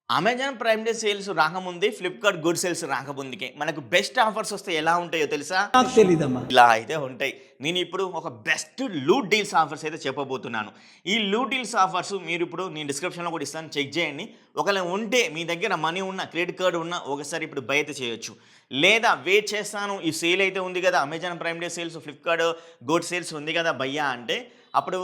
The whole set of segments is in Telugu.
అమెజాన్ ప్రైమ్ డే సేల్స్ రాకముందే ఫ్లిప్‌కార్ట్ గుడ్ సేల్స్ రాకముందుకే మనకు బెస్ట్ ఆఫర్స్ వస్తే ఎలా ఉంటాయో తెలుసా? నాకు తెలీదమ్మా. ఇలా అయితే ఉంటాయి. నేనిప్పుడు ఒక బెస్ట్ లూట్ డీల్స్ ఆఫర్స్ అయితే చెప్పబోతున్నాను. ఈ లూట్ డీల్స్ ఆఫర్స్ మీరిప్పుడు నేను డిస్క్రిప్షన్‌లో కూడా ఇస్తాను చెక్ చేయండి. ఒకవేళ ఉంటే మీ దగ్గర మనీ ఉన్న, క్రెడిట్ కార్డ్ ఉన్న ఒకసారి ఇప్పుడు బై అయితే చేయొచ్చు. లేదా వెయిట్ చేస్తాను ఈ సేల్ అయితే ఉంది కదా! Amazon prime day sales, Flipkart good sales ఉంది కదా భయ్యా అంటే అప్పుడు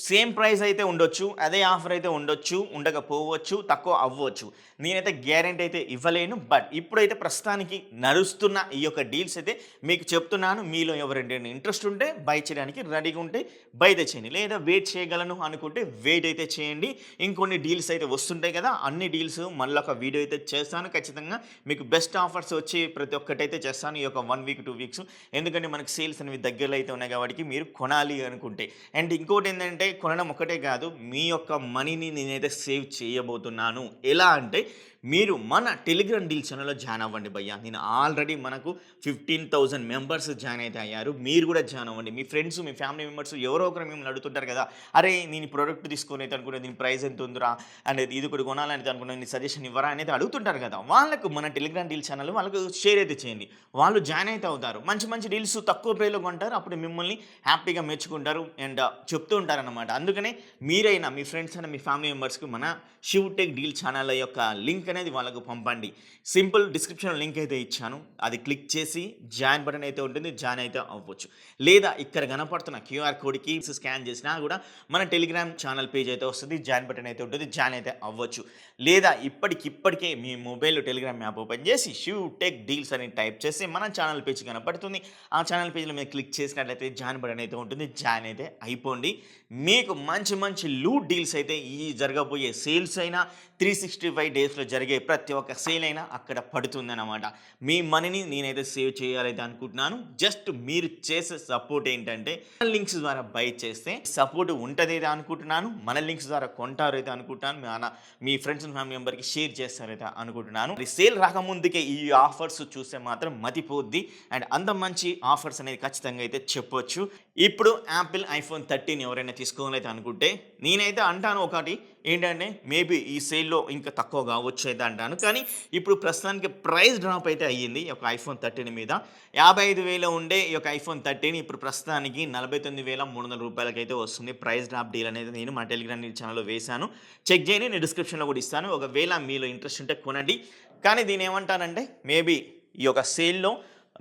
సేమ్ ప్రైస్ అయితే ఉండొచ్చు. అదే ఆఫర్ అయితే ఉండొచ్చు, ఉండకపోవచ్చు, తక్కువ అవ్వచ్చు. నేనైతే గ్యారంటీ అయితే ఇవ్వలేను. బట్ ఇప్పుడైతే ప్రస్తుతానికి నడుస్తున్న ఈ యొక్క డీల్స్ అయితే మీకు చెప్తున్నాను. మీలో ఎవరైనా ఇంట్రెస్ట్ ఉంటే బై చేయడానికి రెడీగా ఉంటే బై అయితే చేయండి. లేదా వెయిట్ చేయగలను అనుకుంటే వెయిట్ అయితే చేయండి. ఇంకొన్ని డీల్స్ అయితే వస్తుంటాయి కదా! అన్ని డీల్స్ మళ్ళొక వీడియో అయితే చేస్తాను. ఖచ్చితంగా మీకు బెస్ట్ ఆఫర్స్ వచ్చి ప్రతి ఒక్కటైతే చేస్తాను. ఈ యొక్క 1 వీక్, 2 వీక్స్. ఎందుకంటే మనకు సేల్స్ అనేవి దగ్గరలో అయితే ఉన్నాయి కాబట్టి మీరు కొనాలి అనుకుంటే. అండ్ ఇంకోటేందంటే కొనడం ఒక్కటే కాదు, మీ యొక్క మనీని నేనైతే సేవ్ చేయబోతున్నాను. ఎలా అంటే మీరు మన టెలిగ్రామ్ డీల్ ఛానల్‌లో జాయిన్ అవ్వండి భయ్యా. నేను ఆల్రెడీ మనకు 15,000 మెంబర్స్ జాయిన్ అయితే అయ్యారు. మీరు కూడా జాయిన్ అవ్వండి. మీ ఫ్రెండ్స్, మీ ఫ్యామిలీ మెంబర్స్ ఎవరో ఒకరు మిమ్మల్ని అడుగుతుంటారు కదా! "అరే! నేను ఈ ప్రొడక్ట్ తీసుకోనైతే అనుకున్నా. దీని ప్రైస్ ఎంత ఉందిరా? అండ్ ఇది ఒకటి కొనాలని అనుకున్నాను. నీ సజెషన్ ఇవ్వరా?" అనేది అడుగుతుంటారు కదా! వాళ్ళకు మన టెలిగ్రామ్ డీల్ ఛానల్ వాళ్ళకు షేర్ అయితే చేయండి. వాళ్ళు జాయిన్ అయితే అవుతారు. మంచి మంచి డీల్స్ తక్కువ ప్రైస్‌లో కొంటారు. అప్పుడు మిమ్మల్ని హ్యాపీగా మెచ్చుకుంటారు అండ్ చెప్తూ ఉంటారనమాట. అందుకనే మీరైనా, మీ ఫ్రెండ్స్ అయినా, మీ ఫ్యామిలీ మెంబర్స్‌కి మన శివ్ టెక్ డీల్ ఛానల్ యొక్క లింక్ అనేది వాళ్ళకు పంపండి. సింపుల్ డిస్క్రిప్షన్‌లో లింక్ అయితే ఇచ్చాను. అది క్లిక్ చేసి జాయిన్ బటన్ అయితే ఉంటుంది. జాయిన్ అయితే అవ్వచ్చు. లేదా ఇక్కడ కనపడుతున్న క్యూఆర్ కోడ్‌కి స్కాన్ చేసినా కూడా మన టెలిగ్రామ్ ఛానల్ పేజ్ అయితే వస్తది. జాయిన్ బటన్ అయితే ఉంటుంది. జాయిన్ అయితే అవ్వచ్చు. లేదా ఇప్పటికిప్పటికే మీ మొబైల్‌లో టెలిగ్రామ్ యాప్ ఓపెన్ చేసి శివ్ టెక్ డీల్స్ అని టైప్ చేసి మన ఛానల్ పేజ్ కనపడుతుంది. ఆ ఛానల్ పేజ్‌లో మీరు క్లిక్ చేసినట్లయితే జాయిన్ బటన్ అయితే ఉంటుంది. జాయిన్ అయితే అయిపోండి. మీకు మంచి మంచి లూట్ డీల్స్ అయితే ఈ జరగబోయే సేల్స్ అయినా 365 డేస్‌లో జరిగే ప్రతి ఒక్క సేల్ అయినా అక్కడ పడుతుందన్నమాట. మీ మనీని నేనైతే సేవ్ చేయాలైతే అనుకుంటున్నాను. జస్ట్ మీరు చేసే సపోర్ట్ ఏంటంటే మన లింక్స్ ద్వారా బై చేస్తే సపోర్ట్ ఉంటదైతే అనుకుంటున్నాను. మన లింక్స్ ద్వారా కొంటారైతే అనుకుంటున్నాను. మీ ఫ్రెండ్స్ అండ్ ఫ్యామిలీ మెంబర్‌కి షేర్ చేస్తారైతే అనుకుంటున్నాను. ఈ సేల్ రాకముందుకే ఈ ఆఫర్స్ చూస్తే మాత్రం మతిపోద్ది. అండ్ అంత మంచి ఆఫర్స్ అనేది ఖచ్చితంగా అయితే చెప్పొచ్చు. ఇప్పుడు యాపిల్ ఐఫోన్ 13 ఎవరైనా తీసుకోవాలైతే అనుకుంటే నేనైతే అంటాను ఒకటి ఏంటంటే మేబీ ఈ సేల్‌లో ఇంకా తక్కువ కావచ్చు అయితే అంటాను. కానీ ఇప్పుడు ప్రస్తుతానికి ప్రైస్ డ్రాప్ అయితే అయ్యింది. ఈ యొక్క ఐఫోన్ 13 మీద 55,000 ఉండే ఈ యొక్క ఐఫోన్ 13 ఇప్పుడు ప్రస్తుతానికి 49,300 అయితే వస్తుంది. ప్రైస్ డ్రాప్ డీల్ అనేది నేను మా టెలిగ్రామ్ ఛానల్‌లో వేశాను. చెక్ చేయండి. నేను డిస్క్రిప్షన్‌లో కూడా ఇస్తాను. ఒకవేళ మీలో ఇంట్రెస్ట్ ఉంటే కొనండి. కానీ దీన్ని ఏమంటానంటే మేబీ ఈ యొక్క సేల్‌లో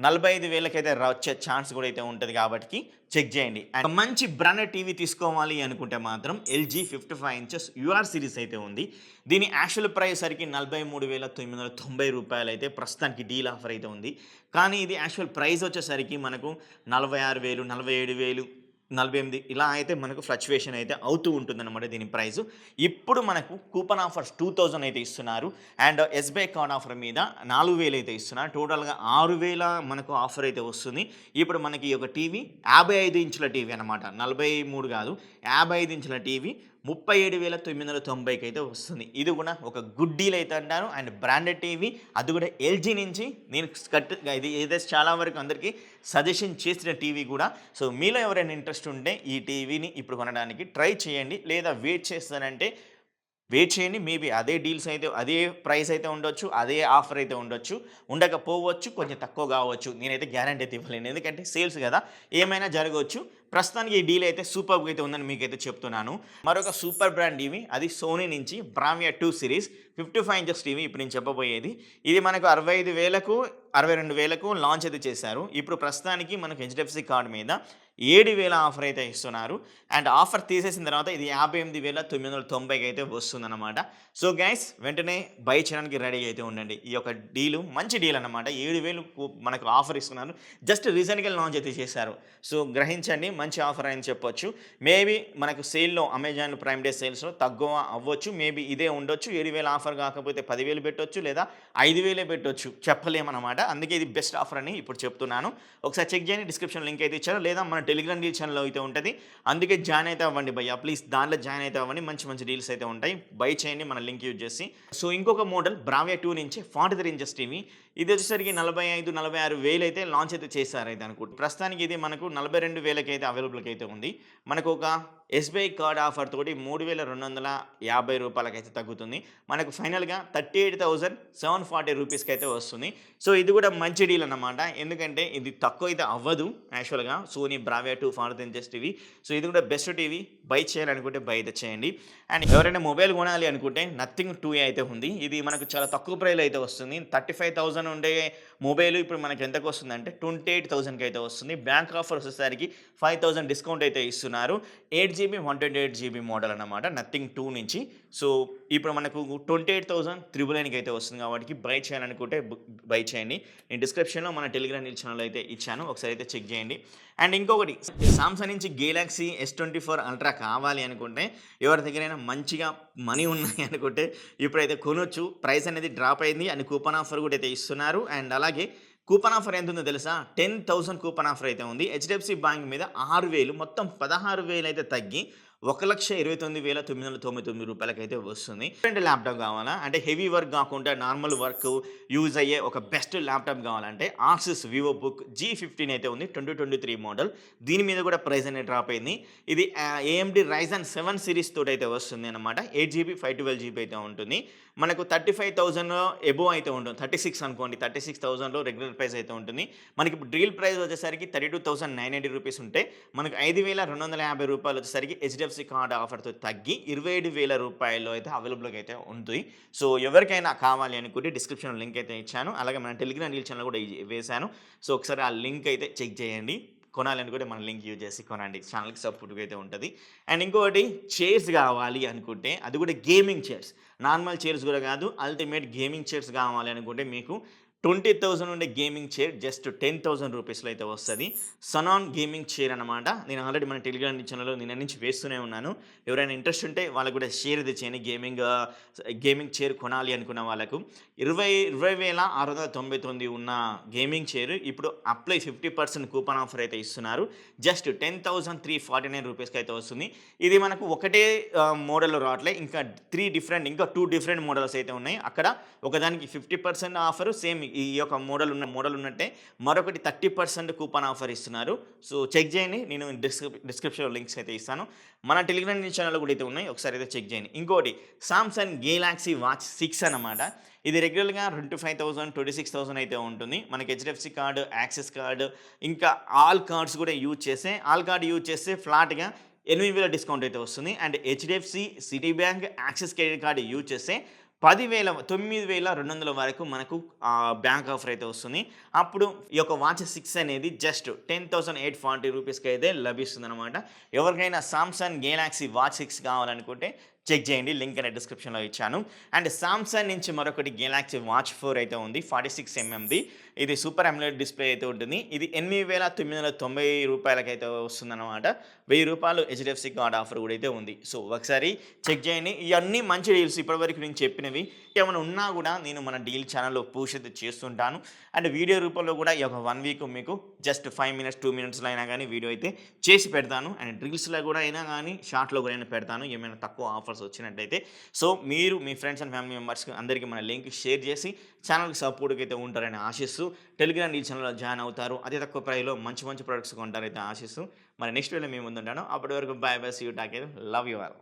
45,000కైతే వచ్చే ఛాన్స్ కూడా అయితే ఉంటది కాబట్టి చెక్ చేయండి. అండ్ మంచి బ్రాండెడ్ టీవీ తీసుకోవాలి అనుకుంటే మాత్రం ఎల్‌జీ 55 ఇంచెస్ యూఆర్ సిరీస్ అయితే ఉంది. దీని యాక్చువల్ ప్రైస్ సరికి రూ. 43,990 అయితే ప్రస్తుతానికి డీల్ ఆఫర్ అయితే ఉంది. కానీ ఇది యాక్చువల్ ప్రైస్ వచ్చేసరికి మనకు 46,000, 47,000, 48 ఇలా అయితే మనకు ఫ్లక్చుయేషన్ అయితే అవుతూ ఉంటుందన్నమాట దీని ప్రైస్. ఇప్పుడు మనకు కూపన్ ఆఫర్స్ 2,000 అయితే ఇస్తున్నారు. అండ్ ఎస్‌బీఐ కార్డ్ ఆఫర్ మీద 4,000 అయితే ఇస్తున్నారు. టోటల్‌గా 6,000 మనకు ఆఫర్ అయితే వస్తుంది. ఇప్పుడు మనకి ఈ యొక్క టీవీ 55 ఇంచుల టీవీ అనమాట. 43 కాదు. 55 ఇంచుల టీవీ 37,990కి అయితే వస్తుంది. ఇది కూడా ఒక గుడ్ డీల్ అయితే అంటాను. అండ్ బ్రాండెడ్ టీవీ అది కూడా ఎల్‌జీ నుంచి నేను ఇది ఏదైతే చాలా వరకు అందరికీ సజెషన్ చేసిన టీవీ కూడా. సో మీలో ఎవరైనా ఇంట్రెస్ట్ ఉంటే ఈ టీవీని ఇప్పుడు కొనడానికి ట్రై చేయండి. లేదా వెయిట్ చేస్తానంటే వెయిట్ చేయండి. మేబీ అదే డీల్స్ అయితే అదే ప్రైస్ అయితే ఉండొచ్చు. అదే ఆఫర్ అయితే ఉండొచ్చు. ఉండకపోవచ్చు. కొంచెం తక్కువ కావచ్చు. నేనైతే గ్యారంటీ అయితే ఇవ్వలేను. ఎందుకంటే సేల్స్ కదా! ఏమైనా జరగవచ్చు. ప్రస్తుతానికి ఈ డీల్ అయితే సూపర్‌గా అయితే ఉందని మీకైతే చెప్తున్నాను. మరొక సూపర్ బ్రాండ్ టీవీ అది సోనీ నుంచి బ్రావియా 2 సిరీస్ 55 ఇంచెస్ టీవీ ఇప్పుడు నేను చెప్పబోయేది. ఇది మనకు 65,000కు 62,000కు లాంచ్ అయితే చేశారు. ఇప్పుడు ప్రస్తుతానికి మనకు హెచ్‌డీఎఫ్‌సీ కార్డ్ మీద 7,000 ఆఫర్ అయితే ఇస్తున్నారు. అండ్ ఆఫర్ తీసేసిన తర్వాత ఇది 58,990కి అయితే వస్తుందన్నమాట. సో గైస్ వెంటనే బై చేయడానికి రెడీ అయితే ఉండండి. ఈ యొక్క డీలు మంచి డీల్ అన్నమాట. 7,000 మనకు ఆఫర్ ఇస్తున్నారు. జస్ట్ రీసెంట్‌గా లాంచ్ అయితే చేశారు. సో గ్రహించండి మంచి ఆఫర్ అని చెప్పొచ్చు. మేబీ మనకు సేల్‌లో అమెజాన్ ప్రైమ్ డే సేల్స్‌లో తక్కువ అవ్వచ్చు. మేబీ ఇదే ఉండొచ్చు. 7,000 ఆఫర్ కాకపోతే 10,000 పెట్టొచ్చు లేదా 5,000 పెట్టొచ్చు. చెప్పలేమన్నమాట. అందుకే ఇది బెస్ట్ ఆఫర్ అని ఇప్పుడు చెప్తున్నాను. ఒకసారి చెక్ చేయండి. డిస్క్రిప్షన్ లింక్ అయితే ఇచ్చారు. లేదా మన టెలిగ్రామ్ డీల్ ఛానల్‌లో అయితే ఉంటది. అందుకే జాయిన్ అయితే అవ్వండి భయ్యా. ప్లీజ్ దాంట్లో జాయిన్ అయితే అవ్వండి. మంచి మంచి డీల్స్ అయితే ఉంటాయి. బై చేయండి మన లింక్ యూజ్ చేసి. సో ఇంకొక మోడల్ బ్రావియా 2 నుంచి 43 ఇంచెస్ టీవీ. ఇది వచ్చేసరికి 45, 46,000 అయితే లాంచ్ అయితే చేశారైతే అనుకుంటా. ప్రస్తుతానికి ఇది మనకు 42,000కి అయితే అవైలబుల్‌గా అయితే ఉంది. మనకు ఒక ఎస్బీఐ కార్డ్ ఆఫర్ తోటి రూ. 3,250 తగ్గుతుంది. మనకు ఫైనల్‌గా 38,740 రూపీస్‌కైతే వస్తుంది. సో, ఇది కూడా మంచి డీల్ అన్నమాట. ఎందుకంటే ఇది తక్కువ అయితే అవ్వదు యాక్చువల్‌గా. సోనీ బ్రావియా 2 ఫార్త్ ఇంచెస్ టీవీ. సో, ఇది కూడా బెస్ట్ టీవీ. బై చేయాలనుకుంటే బై అయితే చేయండి. అండ్ ఎవరైనా మొబైల్ కొనాలి అనుకుంటే నథింగ్ 2ఏ అయితే ఉంది. ఇది మనకు చాలా తక్కువ ప్రైస్‌లో అయితే వస్తుంది. 35,000 ఉండే మొబైల్ ఇప్పుడు మనకి ఎంతకు వస్తుందంటే 28,000కి అయితే వస్తుంది. బ్యాంక్ ఆఫర్ వచ్చేసరికి 5,000 డిస్కౌంట్ అయితే ఇస్తున్నారు. 8 జీబీ 128 జీబీ మోడల్ అన్నమాట. నథింగ్ 2 నుంచి. సో, ఇప్పుడు మనకు 28,999కి అయితే వస్తుంది కాబట్టి బై చేయాలనుకుంటే బై చేయండి. నేను డిస్క్రిప్షన్‌లో మన టెలిగ్రామ్ న్యూస్ ఛానల్ అయితే ఇచ్చాను. ఒకసారి అయితే చెక్ చేయండి. అండ్ ఇంకొకటి సామ్సంగ్ నుంచి గెలాక్సీ S24 అల్ట్రా కావాలి అనుకుంటే ఎవరి దగ్గరైనా మంచిగా మనీ ఉన్నాయి అనుకుంటే ఇప్పుడైతే కొనొచ్చు. ప్రైస్ అనేది డ్రాప్ అయింది అండ్ కూపన్ ఆఫర్ కూడా అయితే ఇస్తున్నారు. అండ్ అలాగే కూపన్ ఆఫర్ ఎంతుందో తెలుసా? 10,000 కూపన్ ఆఫర్ అయితే ఉంది. హెచ్‌డిఎఫ్‌సి బ్యాంక్ మీద 6,000 మొత్తం 16,000 అయితే తగ్గి రూ. 1,29,999 అయితే వస్తుంది. డిఫరెంట్ ల్యాప్‌టాప్ కావాలా? అంటే హెవీ వర్క్ కాకుండా నార్మల్ వర్క్ యూజ్ అయ్యే ఒక బెస్ట్ ల్యాప్‌టాప్ కావాలంటే ఆసూస్ వివోబుక్ G15 అయితే ఉంది. 2023 మోడల్. దీని మీద కూడా ప్రైస్ అనేది డ్రాప్ అయింది. ఇది AMD Ryzen 7 సిరీస్ తోటి అయితే వస్తుంది అన్నమాట. 8 జీబీ 512 జీబీ అయితే ఉంటుంది. మనకు 35,000 ఎబోవ్ అయితే ఉంటుంది. 36 అనుకోండి. 36,000లో రెగ్యులర్ ప్రైస్ అయితే ఉంటుంది. మనకి ఇప్పుడు డ్రీల్ ప్రైస్ వచ్చేసరికి 32,980 రూపీస్ ఉంటే మనకు 5,250 రూపాయలు వచ్చేసరికి హెచ్‌డిఎఫ్‌సి కార్డ్ ఆఫర్‌తో తగ్గి 27,000 రూపాయల్లో అయితే అవైలబుల్‌గా అయితే ఉంది. సో, ఎవరికైనా కావాలి అనుకుంటే డిస్క్రిప్షన్‌లో లింక్ అయితే ఇచ్చాను. అలాగే మన టెలిగ్రామ్ రీల్ ఛానల్ కూడా వేశాను. సో, ఒకసారి ఆ లింక్ అయితే చెక్ చేయండి. కొనాలనుకుంటే మన లింక్ యూజ్ చేసి కొనండి. ఛానల్‌కి సపోర్ట్‌గా అయితే ఉంటది. అండ్ ఇంకొకటి చైర్స్ కావాలి అనుకుంటే అది కూడా గేమింగ్ చైర్స్. నార్మల్ చైర్స్ కూడా కాదు. అల్టిమేట్ గేమింగ్ చైర్స్ కావాలి అనుకుంటే మీకు 20,000 ఉండే గేమింగ్ చైర్ జస్ట్ 10,000 రూపీస్‌లో అయితే వస్తది. సనాన్ గేమింగ్ చైర్ అన్నమాట. నేను ఆల్రెడీ మన టెలిగ్రామ్ ఛానల్‌లో నిన్న నుంచి వేస్తూనే ఉన్నాను. ఎవరైనా ఇంట్రెస్ట్ ఉంటే వాళ్ళకి కూడా షేర్ అయితే చేయండి. గేమింగ్ చైర్ కొనాలి అనుకున్న వాళ్ళకు 20,699 ఉన్న గేమింగ్ చైర్ ఇప్పుడు అప్లై 50% కూపన్ ఆఫర్ అయితే ఇస్తున్నారు. జస్ట్ 10,349 రూపీస్‌కి అయితే వస్తుంది. ఇది మనకు ఒకటే మోడల్‌లో రావట్లే. ఇంకా 2 డిఫరెంట్ మోడల్స్ అయితే ఉన్నాయి. అక్కడ ఒకదానికి 50% ఆఫర్ సేమ్ ఈ యొక్క మోడల్ ఉన్నట్టే మరొకటి 30% కూపన్ ఆఫర్ ఇస్తున్నారు. సో, చెక్ చేయండి. నేను డిస్క్రిప్షన్‌లో లింక్స్ అయితే ఇస్తాను. మన టెలిగ్రామ్ ఛానల్‌లో కూడా అయితే ఉన్నాయి. ఒకసారి అయితే చెక్ చేయండి. ఇంకోటి సామ్సంగ్ గెలాక్సీ వాచ్ 6 అన్నమాట. ఇది రెగ్యులర్‌గా 25,000, 26,000 అయితే ఉంటుంది. మనకి హెచ్‌డిఎఫ్‌సి కార్డ్, యాక్సిస్ కార్డ్ ఇంకా ఆల్ కార్డ్స్ కూడా ఆల్ కార్డ్ యూజ్ చేస్తే ఫ్లాట్‌గా 8,000 డిస్కౌంట్ అయితే వస్తుంది. And HDFC, city bank, axis credit card use చేస్తే 9,200 వరకు మనకు బ్యాంక్ ఆఫర్ అయితే వస్తుంది. అప్పుడు ఈ యొక్క వాచ్ 6 అనేది జస్ట్ 10,840 రూపీస్‌కి అయితే లభిస్తుందన్నమాట. ఎవరికైనా సామ్సంగ్ గెలాక్సీ వాచ్ 6 కావాలనుకుంటే చెక్ చేయండి. లింక్ అనేది డిస్క్రిప్షన్‌లో ఇచ్చాను. అండ్ సామ్సంగ్ నుంచి మరొకటి గెలాక్సీ వాచ్ 4 అయితే ఉంది. 46 ఎంఎంది. ఇది సూపర్ అమోలెడ్ డిస్‌ప్లే అయితే ఉంటుంది. ఇది 8,990 అయితే వస్తుందన్నమాట. రూ. 1,000 హెచ్‌డిఎఫ్‌సి కార్డ్ ఆఫర్ కూడా అయితే ఉంది. సో, ఒకసారి చెక్ చేయండి. ఇవన్నీ మంచి డీల్స్ ఇప్పటివరకు నేను చెప్పినవి. ఏమైనా ఉన్నా కూడా నేను మన డీల్ ఛానల్‌లో పోస్ట్ అయితే చేస్తుంటాను. అండ్ వీడియో రూపంలో కూడా ఈ యొక్క 1 వీక్ మీకు జస్ట్ 5 మినిట్స్, 2 మినిట్స్‌లో అయినా కానీ వీడియో అయితే చేసి పెడతాను. అండ్ రీల్స్‌లో కూడా అయినా కానీ షార్ట్‌లో కూడా అయినా పెడతాను. ఏమైనా తక్కువ ఆఫర్స్ వచ్చినట్టయితే. సో, మీరు మీ ఫ్రెండ్స్ అండ్ ఫ్యామిలీ మెంబర్స్‌కి అందరికీ మన లింక్ షేర్ చేసి ఛానల్‌కి సపోర్ట్‌గా అయితే ఉంటారని ఆశిస్తూ టెలిగ్రామ్ డీల్ ఛానల్‌లో జాయిన్ అవుతారు. అతి తక్కువ ప్రైస్‌లో మంచి ప్రొడక్ట్స్ కొంటారైతే ఆశిస్తూ మరి నెక్స్ట్ వీడియోలో మీ ముందుంటాను. అప్పటి వరకు bye bye. See you. Take care. Love you all.